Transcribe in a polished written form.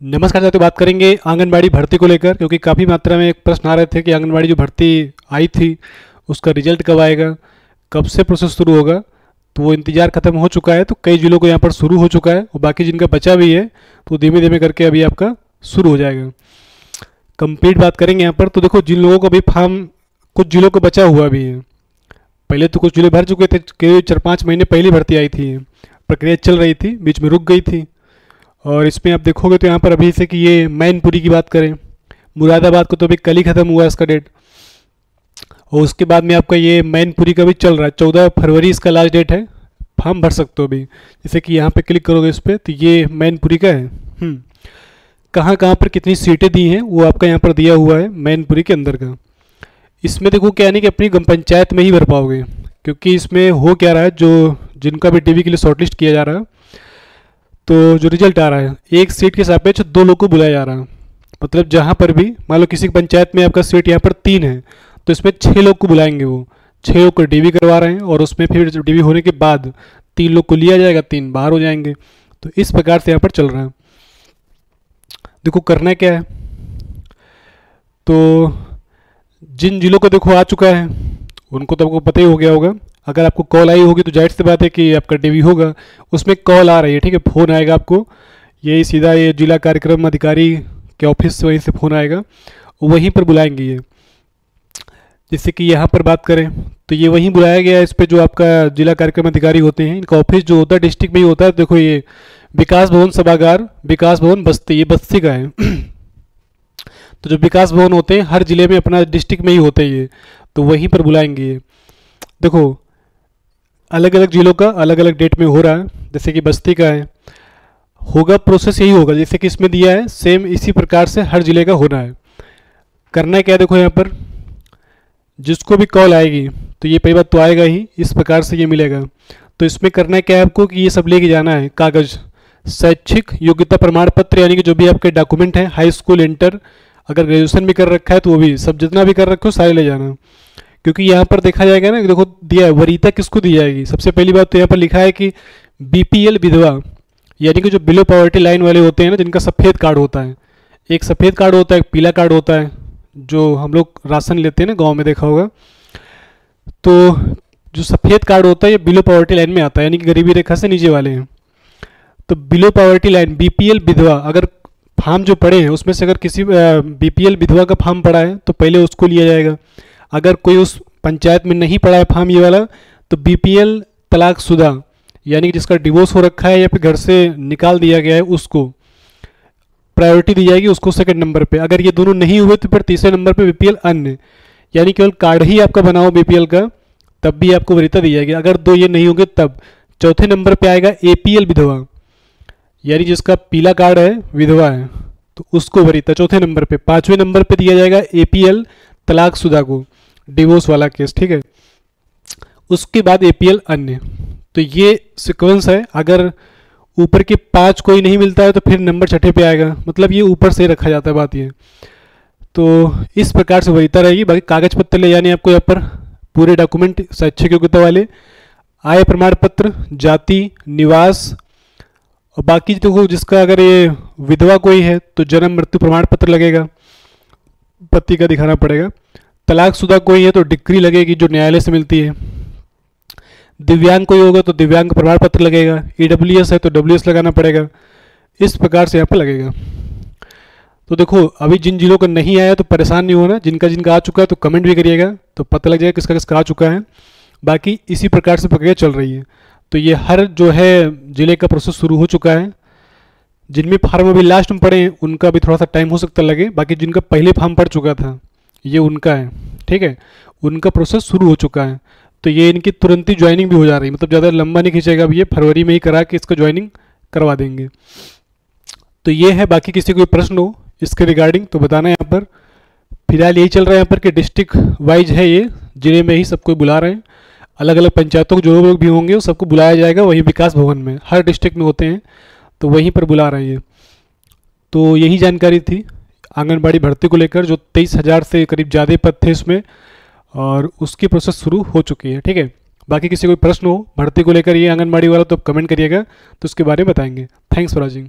नमस्कार साथियों, बात करेंगे आंगनबाड़ी भर्ती को लेकर, क्योंकि काफ़ी मात्रा में एक प्रश्न आ रहे थे कि आंगनबाड़ी जो भर्ती आई थी उसका रिजल्ट कब आएगा, कब से प्रोसेस शुरू होगा। तो वो इंतज़ार खत्म हो चुका है, तो कई जिलों को यहाँ पर शुरू हो चुका है और बाकी जिनका बचा भी है तो धीमे धीमे करके अभी आपका शुरू हो जाएगा। कंप्लीट बात करेंगे यहाँ पर। तो देखो, जिन लोगों को अभी फॉर्म कुछ जिलों को बचा हुआ भी है, पहले तो कुछ जिले भर चुके थे, करीब 4-5 महीने पहले भर्ती आई थी, प्रक्रिया चल रही थी, बीच में रुक गई थी। और इसमें आप देखोगे तो यहाँ पर अभी से कि ये मैनपुरी की बात करें, मुरादाबाद को तो अभी कल ही ख़त्म हुआ इसका डेट, और उसके बाद में आपका ये मैनपुरी का भी चल रहा है। 14 फरवरी इसका लास्ट डेट है, फॉर्म भर सकते हो अभी। जैसे कि यहाँ पे क्लिक करोगे इस पर तो ये मैनपुरी का है। कहाँ कहाँ पर कितनी सीटें दी हैं वो आपका यहाँ पर दिया हुआ है मैनपुरी के अंदर का। इसमें देखो क्या नहीं कि अपनी ग्राम पंचायत में ही भर पाओगे, क्योंकि इसमें हो क्या रहा है, जो जिनका भी टीवी के लिए शॉर्टलिस्ट किया जा रहा है, तो जो रिजल्ट आ रहा है एक सीट के सापेक्ष 2 लोग को बुलाया जा रहा है। मतलब जहाँ पर भी मान लो किसी पंचायत में आपका सीट यहाँ पर 3 है, तो इसमें 6 लोग को बुलाएंगे, वो 6 लोग को डीवी करवा रहे हैं, और उसमें फिर डीवी होने के बाद 3 लोग को लिया जाएगा, 3 बाहर हो जाएंगे। तो इस प्रकार से यहाँ पर चल रहा है। देखो करना क्या है, तो जिन जिलों को देखो आ चुका है उनको तो आपको पता ही हो गया होगा। अगर आपको कॉल आई होगी तो जाहिर सी बात है कि आपका डीवी होगा, उसमें कॉल आ रही है, ठीक है, फ़ोन आएगा आपको, यही सीधा ये जिला कार्यक्रम अधिकारी के ऑफिस से वहीं से फ़ोन आएगा, वहीं पर बुलाएंगे ये। जैसे कि यहाँ पर बात करें तो ये वहीं बुलाया गया है। इस पर जो आपका जिला कार्यक्रम अधिकारी होते हैं, इनका ऑफिस जो होता है डिस्ट्रिक्ट में ही होता है। देखो ये विकास भवन सभागार, विकास भवन बस्ती, ये बस्ती का है। तो जो विकास भवन होते हैं हर जिले में अपना डिस्ट्रिक्ट में ही होते हैं ये, तो वहीं पर बुलाएंगे ये। देखो अलग अलग जिलों का अलग अलग डेट में हो रहा है। जैसे कि बस्ती का है, होगा प्रोसेस यही होगा जैसे कि इसमें दिया है, सेम इसी प्रकार से हर जिले का होना है। करना है क्या, देखो यहाँ पर जिसको भी कॉल आएगी तो ये पहली बात तो आएगा ही, इस प्रकार से ये मिलेगा। तो इसमें करना है क्या है आपको कि ये सब लेके जाना है, कागज़, शैक्षिक योग्यता प्रमाण पत्र, यानी कि जो भी आपके डॉक्यूमेंट हैं, हाई स्कूल, इंटर, अगर ग्रेजुएशन भी कर रखा है तो वो भी, सब जितना भी कर रखे हो सारे ले जाना। क्योंकि यहाँ पर देखा जाएगा ना, देखो दिया है वरीयता किसको दी जाएगी। सबसे पहली बात तो यहाँ पर लिखा है कि बीपीएल विधवा, यानी कि जो बिलो पॉवर्टी लाइन वाले होते हैं ना, जिनका सफ़ेद कार्ड होता है, एक सफ़ेद कार्ड होता है, एक पीला कार्ड होता है, जो हम लोग राशन लेते हैं ना गाँव में, देखा होगा। तो जो सफ़ेद कार्ड होता है ये बिलो पॉवर्टी लाइन में आता है, यानी कि गरीबी रेखा से नीचे वाले हैं। तो बिलो पॉवर्टी लाइन बीपीएल विधवा, अगर फॉर्म जो पड़े हैं उसमें से अगर किसी बीपीएल विधवा का फॉर्म पड़ा है तो पहले उसको लिया जाएगा। अगर कोई उस पंचायत में नहीं पड़ा है फॉर्म ये वाला, तो बीपीएल तलाकशुदा, यानी कि जिसका डिवोर्स हो रखा है या फिर घर से निकाल दिया गया है, उसको प्रायोरिटी दी जाएगी, उसको सेकंड नंबर पे। अगर ये दोनों नहीं हुए तो फिर तीसरे नंबर पे बीपीएल अन्य, यानी केवल कार्ड ही आपका बना हो बीपीएल का, तब भी आपको वरीयता दी जाएगी। अगर 2 ये नहीं होंगे तब चौथे नंबर पे आएगा एपीएल विधवा, यानी जिसका पीला कार्ड है, विधवा है, तो उसको वरीयता चौथे नंबर पे। 5वें नंबर पे दिया जाएगा एपीएल तलाकशुदा को, डिवोर्स वाला केस, ठीक है। उसके बाद एपीएल अन्य। तो ये सीक्वेंस है। अगर ऊपर के 5 कोई नहीं मिलता है तो फिर नंबर 6ठे पे आएगा, मतलब ये ऊपर से रखा जाता है बात ये। तो इस प्रकार से वरीयता रहेगी। बाकी कागज पत्र ले जाने आपको यहाँ पर, पूरे डॉक्यूमेंट शैक्षिक योग्यता वाले, आय प्रमाण पत्र, जाति, निवास, और बाकी देखो जिसका अगर ये विधवा कोई है तो जन्म मृत्यु प्रमाण पत्र लगेगा, पति का दिखाना पड़ेगा। तलाकशुदा कोई है तो डिग्री लगेगी जो न्यायालय से मिलती है। दिव्यांग कोई होगा तो दिव्यांग प्रमाण पत्र लगेगा। ईडब्ल्यूएस है तो डब्ल्यूएस लगाना पड़ेगा। इस प्रकार से यहाँ पर लगेगा। तो देखो अभी जिन जिलों का नहीं आया तो परेशान नहीं होना, जिनका जिनका आ चुका है तो कमेंट भी करिएगा, तो पता लग जाएगा किसका किसका आ चुका है। बाकी इसी प्रकार से प्रक्रिया चल रही है। तो ये हर जो है जिले का प्रोसेस शुरू हो चुका है। जिनमें फार्म अभी लास्ट में पड़े हैं उनका भी थोड़ा सा टाइम हो सकता लगे, बाकी जिनका पहले फार्म पड़ चुका था ये उनका है, ठीक है, उनका प्रोसेस शुरू हो चुका है। तो ये इनकी तुरंत ही ज्वाइनिंग भी हो जा रही है, मतलब ज़्यादा लंबा नहीं खींचेगा। अब ये फरवरी में ही करा के इसका ज्वाइनिंग करवा देंगे। तो ये है। बाकी किसी कोई प्रश्न हो इसके रिगार्डिंग तो बताना यहाँ पर। फिलहाल यही चल रहा है यहाँ पर कि डिस्ट्रिक्ट वाइज है, ये जिले में ही सबको बुला रहे हैं। अलग अलग पंचायतों को जो लोग भी होंगे वो सबको बुलाया जाएगा, वही विकास भवन में, हर डिस्ट्रिक्ट में होते हैं, तो वहीं पर बुला रहे हैं। तो यही जानकारी थी आंगनबाड़ी भर्ती को लेकर, जो 23,000 से करीब ज़्यादा पद थे इसमें, और उसकी प्रोसेस शुरू हो चुकी है, ठीक है। बाकी किसी कोई प्रश्न हो भर्ती को लेकर ये आंगनबाड़ी वाला तो कमेंट करिएगा, तो उसके बारे में बताएंगे। Thanks for watching.